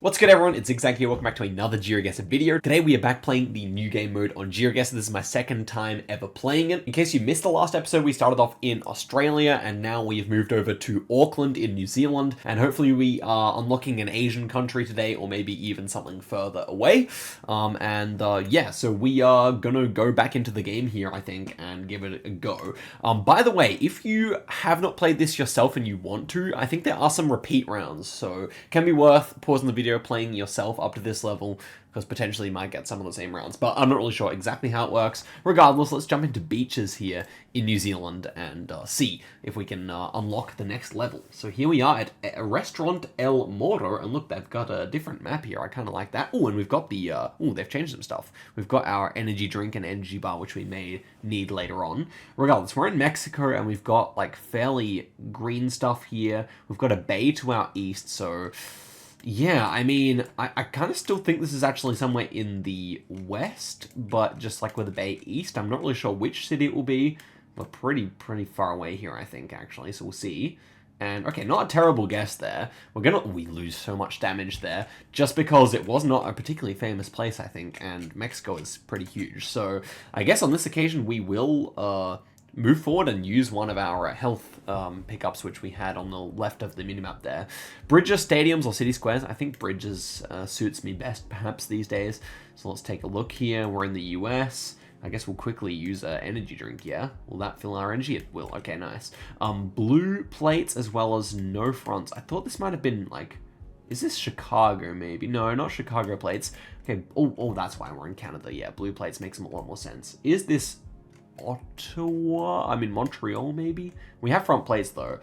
What's good everyone, it's Zigzag here, welcome back to another Geoguessr video. Today we are back playing the new game mode on Geoguessr. This is my second time ever playing it. In case you missed the last episode, we started off in Australia and now we've moved over to Auckland in New Zealand. And hopefully we are unlocking an Asian country today or maybe even something further away. Yeah, so we are gonna go back into the game here, I think, and give it a go. By the way, if you have not played this yourself and you want to, I think there are some repeat rounds, so it can be worth pausing the video, playing yourself up to this level, because potentially you might get some of the same rounds, but I'm not really sure exactly how it works. Regardless, let's jump into beaches here in New Zealand and see if we can unlock the next level. So here we are at a Restaurant El Moro, and look, they've got a different map here. I kind of like that. Oh, and we've got the, they've changed some stuff. We've got our energy drink and energy bar, which we may need later on. Regardless, we're in Mexico, and we've got, like, fairly green stuff here. We've got a bay to our east, so yeah, I mean, I kind of still think this is actually somewhere in the west, but just like with the bay east. I'm not really sure which city it will be, but pretty far away here, I think, actually, so we'll see. And, okay, not a terrible guess there. We lose so much damage there, just because it was not a particularly famous place, I think, and Mexico is pretty huge. So, I guess on this occasion, we will, move forward and use one of our health pickups, which we had on the left of the minimap there. Bridges, stadiums, or city squares. I think bridges suits me best, perhaps, these days. So let's take a look here. We're in the US. I guess we'll quickly use an energy drink, yeah? Will that fill our energy? It will. Okay, nice. Blue plates as well as no fronts. I thought this might have been, like, is this Chicago, maybe? No, not Chicago plates. Okay, oh, that's why we're in Canada. Yeah, blue plates makes a lot more sense. Is this Ottawa? I mean, Montreal, maybe? We have front plates, though.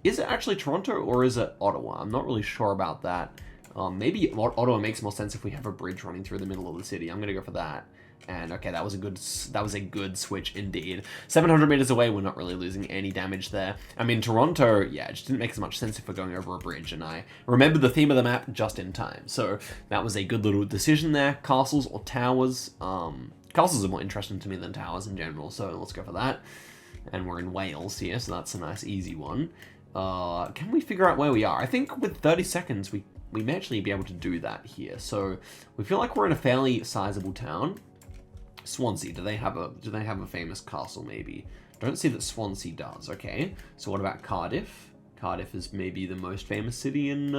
Is it actually Toronto, or is it Ottawa? I'm not really sure about that. Maybe Ottawa makes more sense if we have a bridge running through the middle of the city. I'm gonna go for that. And, okay, that was a good switch, indeed. 700 meters away, we're not really losing any damage there. I mean, Toronto, yeah, it just didn't make as much sense if we're going over a bridge, and I remembered the theme of the map just in time. So, that was a good little decision there. Castles or towers, castles are more interesting to me than towers in general, so let's go for that. And we're in Wales here, so that's a nice, easy one. Can we figure out where we are? I think with 30 seconds, we may actually be able to do that here. So we feel like we're in a fairly sizable town. Swansea, do they have a famous castle, maybe? Don't see that Swansea does. Okay, so what about Cardiff? Cardiff is maybe the most famous city in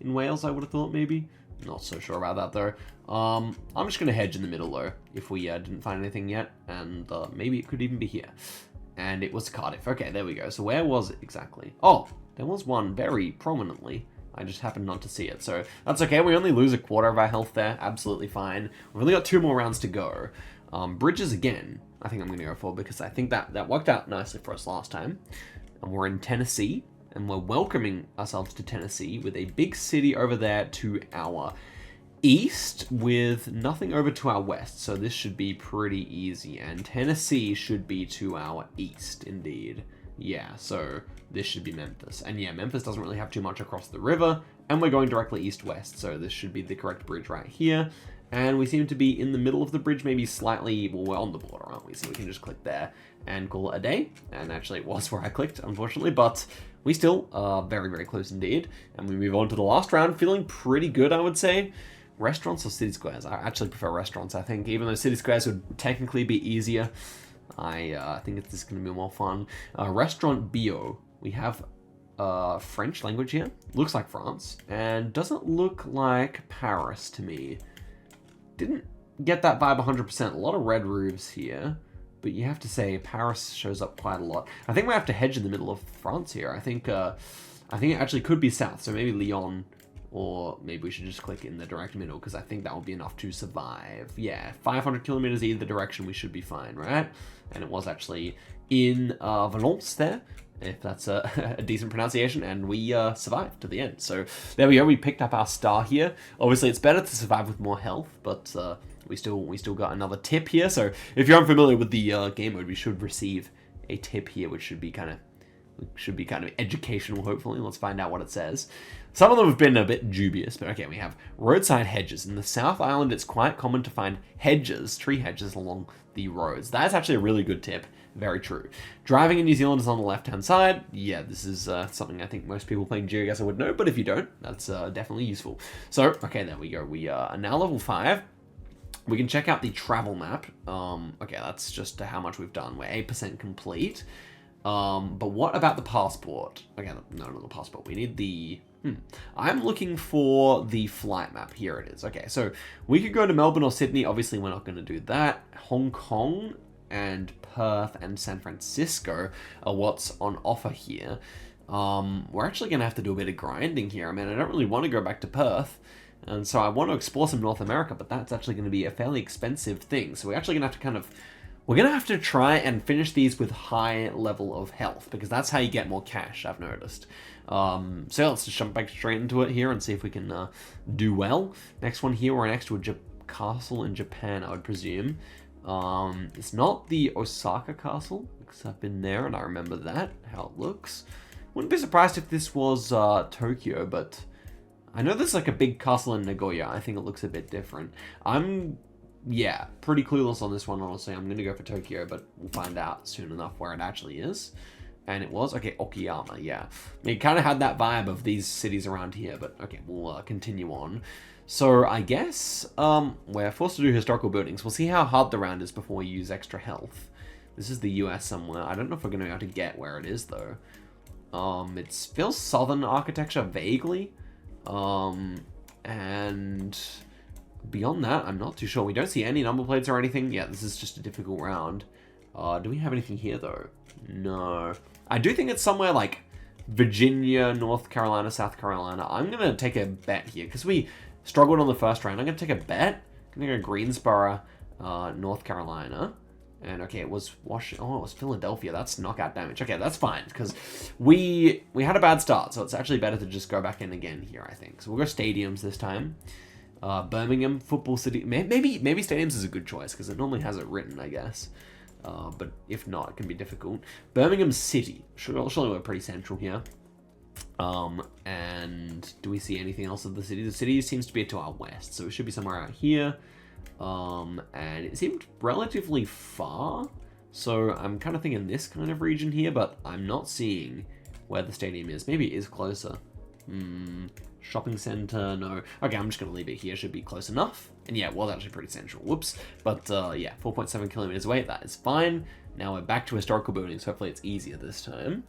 Wales, I would have thought, maybe. Not so sure about that, though. I'm just going to hedge in the middle, though, if we didn't find anything yet, and maybe it could even be here. And it was Cardiff. Okay, there we go. So where was it exactly? Oh, there was one very prominently. I just happened not to see it, so that's okay. We only lose a quarter of our health there. Absolutely fine. We've only got 2 more rounds to go. Bridges again, I think I'm going to go for, because I think that worked out nicely for us last time. And we're in Tennessee. And we're welcoming ourselves to Tennessee with a big city over there to our east with nothing over to our west. So this should be pretty easy. And Tennessee should be to our east, indeed. Yeah, so this should be Memphis. And yeah, Memphis doesn't really have too much across the river. And we're going directly east-west. So this should be the correct bridge right here. And we seem to be in the middle of the bridge, maybe slightly, well, we're on the border, aren't we? So we can just click there and call it a day. And actually it was where I clicked, unfortunately, but we still are very close indeed. And we move on to the last round, feeling pretty good, I would say. Restaurants or city squares? I actually prefer restaurants, I think, even though city squares would technically be easier. I think it's just going to be more fun. Restaurant Bio. We have French language here. Looks like France. And doesn't look like Paris to me. Didn't get that vibe 100%. A lot of red roofs here. But you have to say Paris shows up quite a lot. I think we have to hedge in the middle of France here. I think it actually could be south. So maybe Lyon, or maybe we should just click in the direct middle, because I think that would be enough to survive. Yeah, 500 kilometers either direction, we should be fine, right? And it was actually in Valence there, if that's a decent pronunciation, and we survived to the end. So there we go, we picked up our star here. Obviously, it's better to survive with more health, but we still got another tip here. So if you're unfamiliar with the game mode, we should receive a tip here, which should be kind of It should be kind of educational, hopefully. Let's find out what it says. Some of them have been a bit dubious, but okay, we have roadside hedges. In the South Island, it's quite common to find hedges, tree hedges along the roads. That's actually a really good tip. Very true. Driving in New Zealand is on the left-hand side. Yeah, this is something I think most people playing Geoguessr would know, but if you don't, that's definitely useful. So, okay, there we go. We are now level 5. We can check out the travel map. Okay, that's just how much we've done. We're 8% complete. But what about the passport? Okay, no, not the passport. We need the... I'm looking for the flight map. Here it is. Okay, so we could go to Melbourne or Sydney. Obviously, we're not going to do that. Hong Kong and Perth and San Francisco are what's on offer here. We're actually going to have to do a bit of grinding here. I mean, I don't really want to go back to Perth. And so I want to explore some North America, but that's actually going to be a fairly expensive thing. So we're actually going to have to kind of... We're going to have to try and finish these with high level of health, because that's how you get more cash, I've noticed. So let's just jump back straight into it here and see if we can do well. Next one here, we're next to a castle in Japan, I would presume. It's not the Osaka castle, because I've been there and I remember that, how it looks. Wouldn't be surprised if this was Tokyo, but I know there's like a big castle in Nagoya. I think it looks a bit different. Yeah, pretty clueless on this one, honestly. I'm going to go for Tokyo, but we'll find out soon enough where it actually is. And it was, okay, Okayama, yeah. It kind of had that vibe of these cities around here, but okay, we'll continue on. So I guess we're forced to do historical buildings. We'll see how hard the round is before we use extra health. This is the US somewhere. I don't know if we're going to be able to get where it is, though. It feels southern architecture vaguely. And beyond that, I'm not too sure. We don't see any number plates or anything. Yeah, this is just a difficult round. Do we have anything here, though? No. I do think it's somewhere like Virginia, North Carolina, South Carolina. I'm going to take a bet here, because we struggled on the first round. I'm going to take a bet. I'm going to go Greensboro, North Carolina. And okay, it was Washington. Oh, it was Philadelphia. That's knockout damage. Okay, that's fine, because we had a bad start, so it's actually better to just go back in again here, I think. So we'll go stadiums this time. Birmingham, football city. Maybe stadiums is a good choice, because it normally has it written, I guess. But if not, it can be difficult. Birmingham City. Surely we're pretty central here. And do we see anything else of the city? The city seems to be to our west, so it should be somewhere out here. And it seemed relatively far, so I'm kind of thinking this kind of region here, but I'm not seeing where the stadium is. Maybe it is closer. Shopping center, no. Okay, I'm just going to leave it here. Should be close enough. And yeah, it was actually pretty central. Whoops. But yeah, 4.7 kilometers away. That is fine. Now we're back to historical buildings. Hopefully it's easier this time.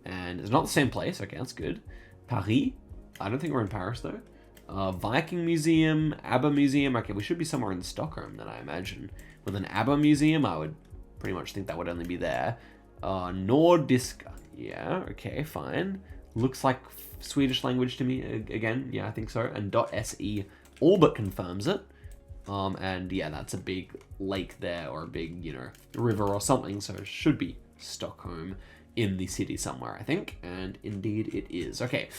And it's not the same place. Okay, that's good. Paris. I don't think we're in Paris, though. Viking Museum, ABBA Museum. Okay, we should be somewhere in Stockholm, then I imagine. With an ABBA Museum, I would pretty much think that would only be there. Nordiska. Yeah, okay, fine. Looks like Swedish language to me again. Yeah, I think so. And .se all but confirms it. And yeah, that's a big lake there, or a big, river or something. So it should be Stockholm in the city somewhere, I think. And indeed it is. Okay.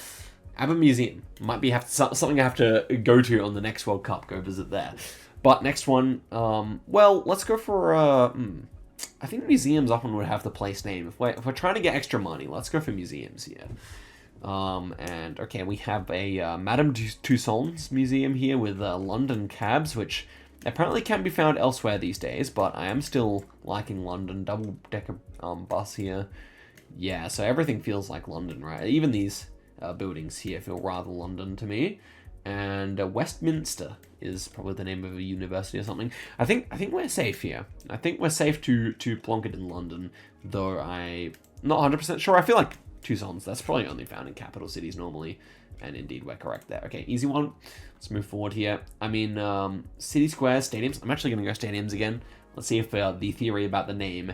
ABBA Museum. Might be something I have to go to on the next World Cup. Go visit there. But next one, well, let's go for, I think museums often would have the place name. If we're trying to get extra money, let's go for museums here. And okay, we have a Madame Tussauds museum here with London cabs, which apparently can be found elsewhere these days, but I am still liking London. Double-decker bus here. Yeah, so everything feels like London, right? Even these buildings here feel rather London to me. And Westminster is probably the name of a university or something. I think we're safe here. I think we're safe to plonk it in London, though I'm not 100% sure. I feel like Tucson's, that's probably only found in capital cities normally. And indeed, we're correct there. Okay, easy one. Let's move forward here. I mean, city squares, stadiums. I'm actually going to go stadiums again. Let's see if the theory about the name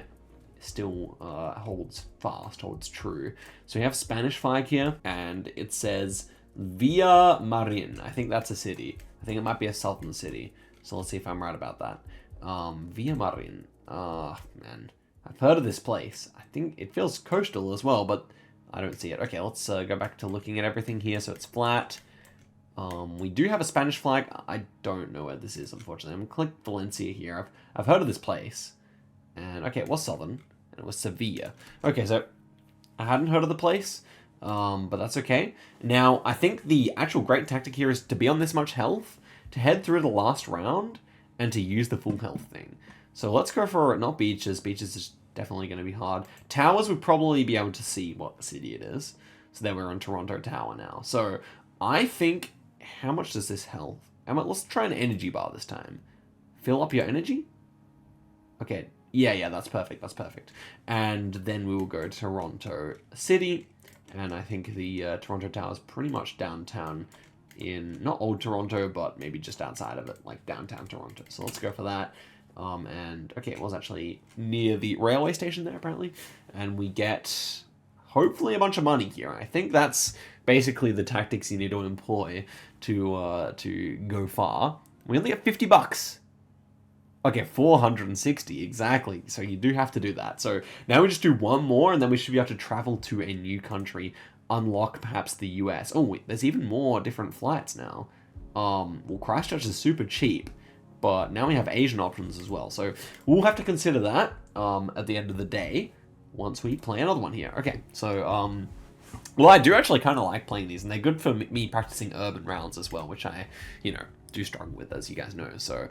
still holds true. So we have Spanish flag here, and it says Villa Marin. I think that's a city. I think it might be a southern city. So let's see if I'm right about that. Villa Marin. Man, I've heard of this place. I think it feels coastal as well, but I don't see it. Okay, let's go back to looking at everything here. So it's flat. We do have a Spanish flag. I don't know where this is, unfortunately. I'm going to click Valencia here. I've heard of this place. And okay, it was southern. And it was Sevilla. Okay, so I hadn't heard of the place, but that's okay. Now, I think the actual great tactic here is to be on this much health, to head through the last round, and to use the full health thing. So let's go for, not beaches. Beaches is definitely going to be hard. Towers would probably be able to see what city it is. So then we're on Toronto Tower now. So I think, how much does this health? Let's try an energy bar this time. Fill up your energy? Okay, yeah, that's perfect, And then we will go to Toronto City, and I think the Toronto Tower is pretty much downtown in, not old Toronto, but maybe just outside of it, like downtown Toronto. So let's go for that. And, okay, it was actually near the railway station there, apparently. And we get, hopefully, a bunch of money here. I think that's basically the tactics you need to employ to go far. We only have 50 bucks. Okay, 460, exactly. So you do have to do that. So now we just do one more, and then we should be able to travel to a new country, unlock perhaps the US. Oh, wait, there's even more different flights now. Well, Christchurch is super cheap, but now we have Asian options as well. So we'll have to consider that at the end of the day once we play another one here. Okay, so, well, I do actually kind of like playing these, and they're good for me practicing urban rounds as well, which I, do struggle with, as you guys know, so...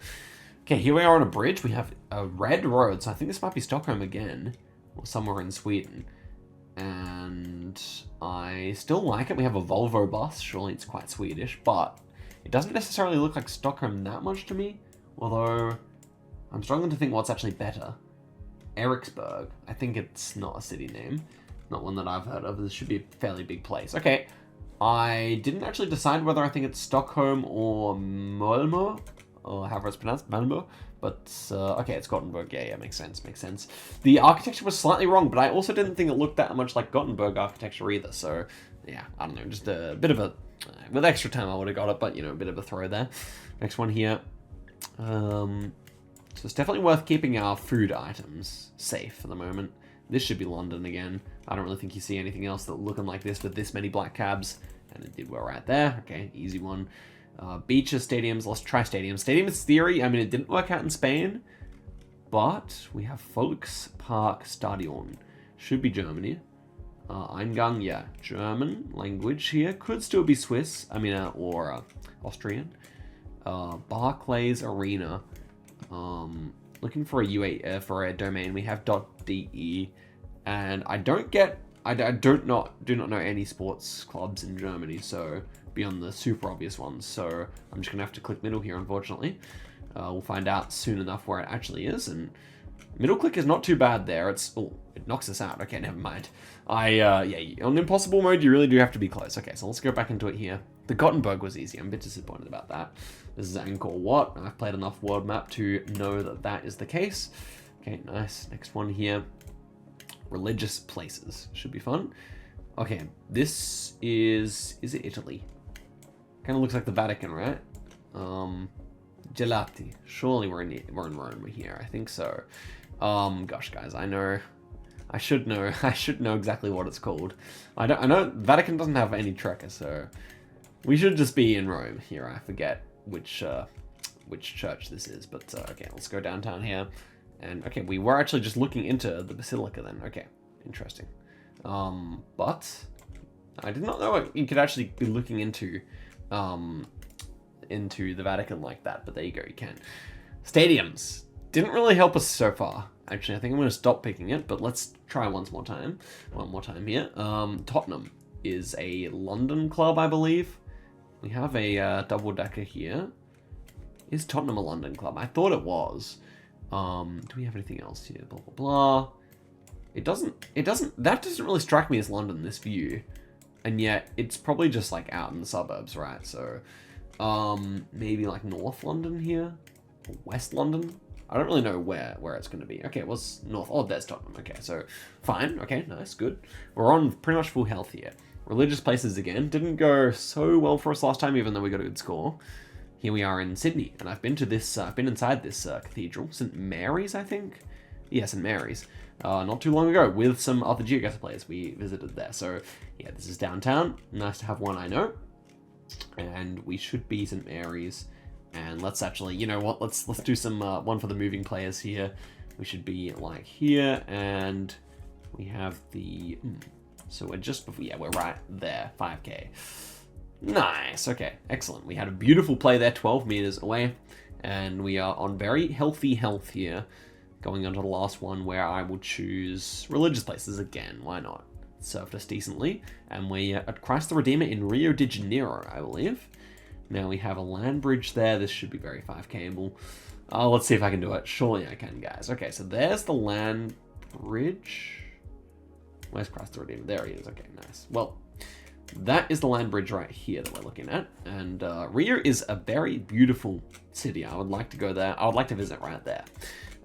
Okay, here we are on a bridge. We have a red road, so I think this might be Stockholm again, or somewhere in Sweden. And I still like it. We have a Volvo bus. Surely it's quite Swedish, but it doesn't necessarily look like Stockholm that much to me. Although, I'm struggling to think what's actually better. Eriksberg. I think it's not a city name. Not one that I've heard of. This should be a fairly big place. Okay, I didn't actually decide whether I think it's Stockholm or Malmö. Or however it's pronounced, Malmö, but, okay, it's Gothenburg, yeah, makes sense. The architecture was slightly wrong, but I also didn't think it looked that much like Gothenburg architecture either, so, yeah, I don't know, just a bit of a, with extra time I would have got it, but, a bit of a throw there. Next one here, so it's definitely worth keeping our food items safe for the moment. This should be London again. I don't really think you see anything else that looking like this with this many black cabs, and it did well right there, okay, easy one. Beaches, stadiums, let's try stadiums. Stadiums theory, I mean, it didn't work out in Spain, but we have Volkspark Stadion. Should be Germany. Eingang, yeah, German language here. Could still be Swiss, or Austrian. Barclays Arena. Looking for for a domain. We have .de, and I do not know any sports clubs in Germany, so beyond the super obvious ones, so I'm just gonna have to click middle here, unfortunately. We'll find out soon enough where it actually is, and middle click is not too bad there. It knocks us out. Okay, never mind. Yeah, on impossible mode, you really do have to be close. Okay, so let's go back into it here. The Gothenburg was easy. I'm a bit disappointed about that. This is Angkor Wat, and I've played enough world map to know that that is the case. Okay, nice. Next one here. Religious places. Should be fun. Okay, this is it Italy? Kind of looks like the Vatican, right? Gelati. Surely we're in Rome here. I think so. Gosh, guys, I should know exactly what it's called. I know Vatican doesn't have any tracker, so we should just be in Rome here. I forget which church this is, but okay, let's go downtown here. And okay, we were actually just looking into the basilica then. Okay, interesting. But I did not know you could actually be looking into the Vatican like that, but there you go, you can. Stadiums didn't really help us so far. Actually, I think I'm going to stop picking it, but let's try one more time here. Tottenham is a London club, I believe. We have a double-decker here. Is Tottenham a London club? I thought it was. Do we have anything else here? Blah, blah, blah. That doesn't really strike me as London, this view. And yet, it's probably just, like, out in the suburbs, right? So, maybe, like, North London here? Or West London? I don't really know where it's going to be. Okay, it was North. Oh, there's Tottenham. Okay, so, fine. Okay, nice, good. We're on pretty much full health here. Religious places again. Didn't go so well for us last time, even though we got a good score. Here we are in Sydney, and I've been to this, I've been inside this cathedral. St. Mary's, I think? Yeah, St. Mary's. Not too long ago, with some other Geoguessr players, we visited there. So, yeah, this is downtown. Nice to have one I know. And we should be St. Mary's. And let's actually, you know what, let's do some, one for the moving players here. We should be, like, here, and we have the, So we're just before, yeah, we're right there, 5k. Nice, okay, excellent. We had a beautiful play there, 12 meters away, and we are on very healthy health here. Going on to the last one where I will choose religious places again, why not? Served us decently, and we are at Christ the Redeemer in Rio de Janeiro, I believe. Now we have a land bridge there, this should be very 5kable. Let's see if I can do it. Surely I can, guys. Okay, so there's the land bridge. Where's Christ the Redeemer? There he is. Okay, nice. Well, that is the land bridge right here that we're looking at. And Rio is a very beautiful city. I would like to go there. I would like to visit right there,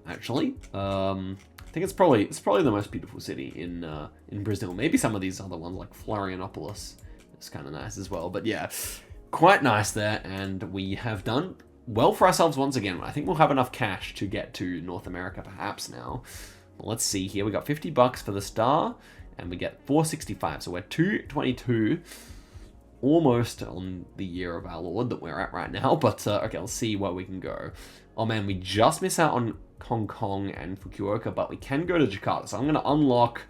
actually. I think it's probably the most beautiful city in Brazil. Maybe some of these other ones like Florianopolis is kind of nice as well. But yeah, quite nice there. And we have done well for ourselves once again. I think we'll have enough cash to get to North America perhaps now. Let's see here. We got $50 for the star, and we get 465. So we're 222, almost on the year of our Lord that we're at right now. But okay, let's see where we can go. Oh man, we just miss out on Hong Kong and Fukuoka, but we can go to Jakarta. So I'm going to unlock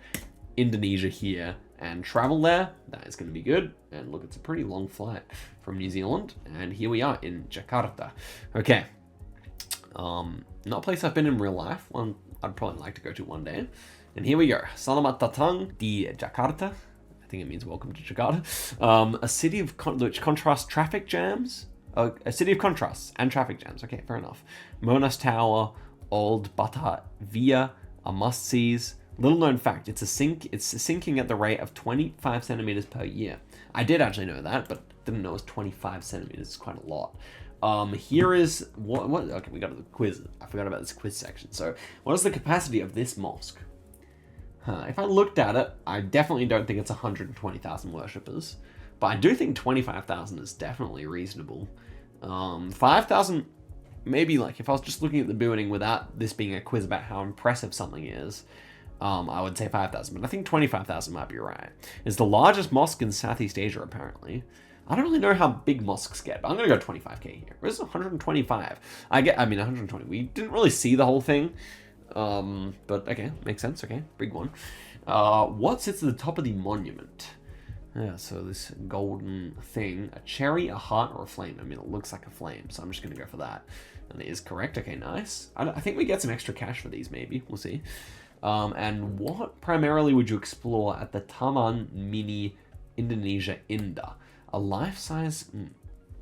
Indonesia here and travel there. That is going to be good. And look, it's a pretty long flight from New Zealand. And here we are in Jakarta. Okay. Not a place I've been in real life. One I'd probably like to go to one day. And here we go. Selamat datang di Jakarta. I think it means welcome to Jakarta. A city of which contrasts traffic jams. A city of contrasts and traffic jams. Okay, fair enough. Monas Tower, Old Batavia, a must-sees. Little known fact, it's sinking at the rate of 25 centimeters per year. I did actually know that, but didn't know it was 25 centimeters. It's quite a lot. Here is what okay, we got the quiz. I forgot about this quiz section. So what is the capacity of this mosque? If I looked at it, I definitely don't think it's 120,000 worshippers, but I do think 25,000 is definitely reasonable. 5,000, maybe, like if I was just looking at the building without this being a quiz about how impressive something is, I would say 5,000, but I think 25,000 might be right. It's the largest mosque in Southeast Asia, apparently. I don't really know how big mosques get, but I'm going to go 25k here. This is 125. I mean 120. We didn't really see the whole thing, but okay, makes sense. Okay, big one. What sits at the top of the monument? Yeah, so this golden thing, a cherry, a heart, or a flame. I mean, it looks like a flame, so I'm just going to go for that. And it is correct. Okay, nice. I think we get some extra cash for these, maybe. We'll see. And what primarily would you explore at the Taman Mini Indonesia Indah? A life-size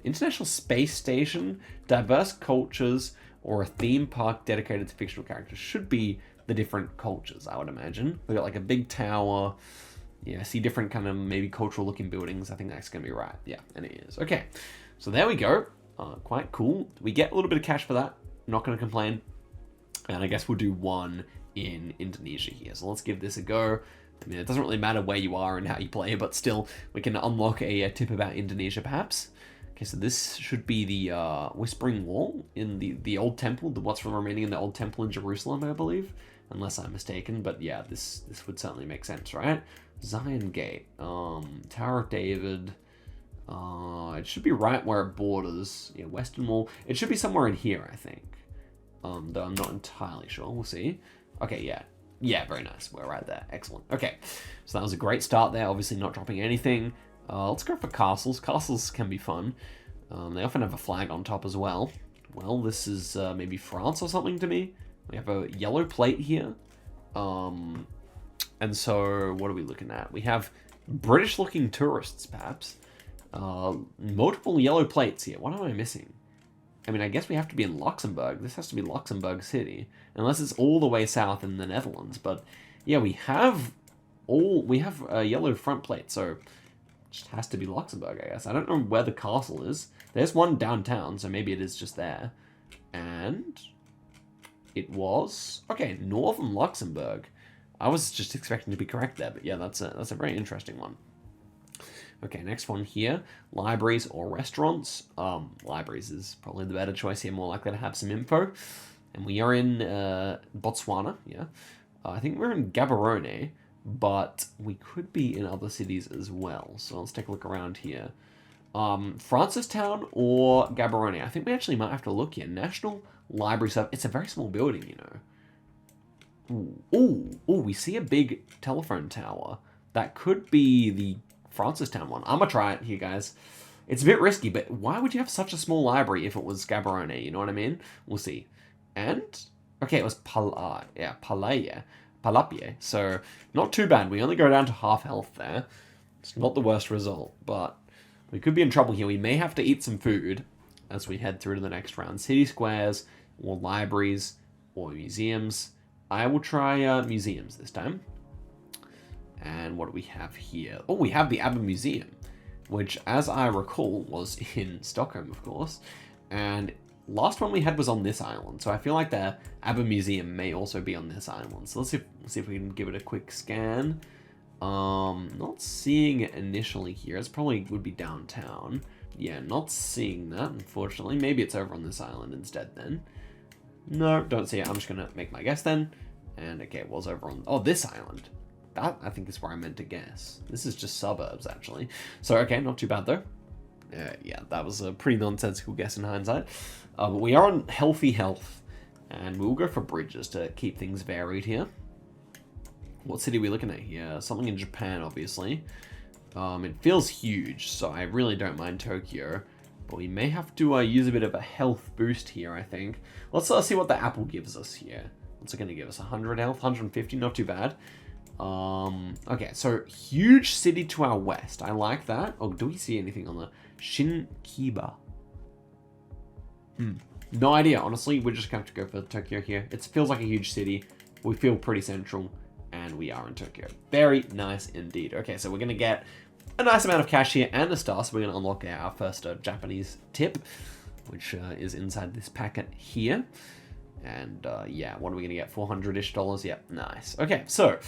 international space station, diverse cultures, or a theme park dedicated to fictional characters? Should be the different cultures, I would imagine. We got like a big tower. Yeah, I see different kind of maybe cultural looking buildings. I think that's going to be right. Yeah, and it is. Okay, so there we go. Quite cool. We get a little bit of cash for that. Not going to complain. And I guess we'll do one in Indonesia here. So let's give this a go. I mean, it doesn't really matter where you are and how you play, but still, we can unlock a tip about Indonesia, perhaps. Okay, so this should be the Whispering Wall in the old temple, what's remaining in the old temple in Jerusalem, I believe, unless I'm mistaken. But yeah, this would certainly make sense, right? Zion Gate, Tower of David. It should be right where it borders. Yeah, Western Wall. It should be somewhere in here, I think. Though I'm not entirely sure. We'll see. Okay, yeah. Yeah, very nice. We're right there. Excellent. Okay, so that was a great start there. Obviously not dropping anything. Let's go for castles. Castles can be fun. They often have a flag on top as well. Well, this is maybe France or something to me. We have a yellow plate here. And so what are we looking at? We have British-looking tourists, perhaps. Multiple yellow plates here. What am I missing? I mean, I guess we have to be in Luxembourg. This has to be Luxembourg City, unless it's all the way south in the Netherlands. But yeah, we have a yellow front plate, so it just has to be Luxembourg, I guess. I don't know where the castle is. There's one downtown, so maybe it is just there. And it was okay, Northern Luxembourg. I was just expecting to be correct there, but yeah, that's a very interesting one. Okay, next one here, libraries or restaurants. Libraries is probably the better choice here, more likely to have some info. And we are in Botswana, yeah. I think we're in Gaborone, but we could be in other cities as well. So let's take a look around here. Francistown or Gaborone? I think we actually might have to look here. National Library Service. It's a very small building, you know. Ooh, we see a big telephone tower. That could be the Francistown one. I'm gonna try it here, guys. It's a bit risky, but why would you have such a small library if it was Gaborone? You know what I mean? We'll see. And okay, it was Palapie. So not too bad. We only go down to half health there. It's not the worst result, but we could be in trouble here. We may have to eat some food as we head through to the next round. City squares, or libraries, or museums. I will try museums this time. And what do we have here? Oh, we have the ABBA Museum, which, as I recall, was in Stockholm, of course. And last one we had was on this island, so I feel like the ABBA Museum may also be on this island. So let's see if we can give it a quick scan. Not seeing it initially here. It's probably would be downtown. Yeah, not seeing that, unfortunately. Maybe it's over on this island instead then. No, don't see it. I'm just gonna make my guess then. And okay, it was over on, oh, this island. That, I think, is where I meant to guess. This is just suburbs, actually. So, okay, not too bad, though. Yeah, that was a pretty nonsensical guess in hindsight. But we are on healthy health. And we'll go for bridges to keep things varied here. What city are we looking at here? Something in Japan, obviously. It feels huge, so I really don't mind Tokyo. But we may have to use a bit of a health boost here, I think. Let's see what the apple gives us here. What's it going to give us? 100 health? 150? Not too bad. Okay, so huge city to our west. I like that. Oh, do we see anything on the Shinkiba? No idea, honestly. We're just going to have to go for Tokyo here. It feels like a huge city. We feel pretty central, and we are in Tokyo. Very nice indeed. Okay, so we're going to get a nice amount of cash here and a star, so we're going to unlock our first Japanese tip, which is inside this packet here. And yeah, what are we going to get? $400-ish? Yep, nice. Okay, so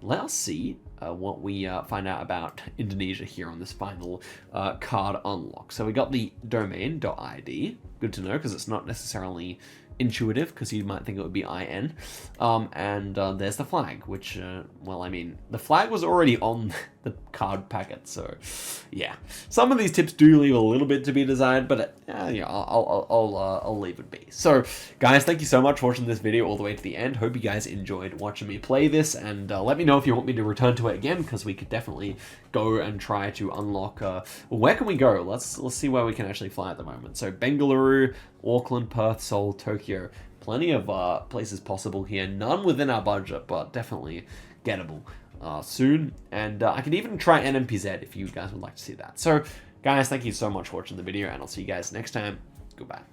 let's see what we find out about Indonesia here on this final card unlock. So we got the domain.id. Good to know, because it's not necessarily intuitive, because you might think it would be IN. And there's the flag, which, well, I mean, the flag was already on the card packet, so yeah. Some of these tips do leave a little bit to be desired, but yeah, I'll leave it be. So, guys, thank you so much for watching this video all the way to the end. Hope you guys enjoyed watching me play this, and let me know if you want me to return to it again, because we could definitely go and try to unlock, where can we go? Let's see where we can actually fly at the moment. So, Bengaluru, Auckland, Perth, Seoul, Tokyo. Plenty of places possible here. None within our budget, but definitely gettable soon. And I could even try NMPZ if you guys would like to see that. So, guys, thank you so much for watching the video, and I'll see you guys next time. Goodbye.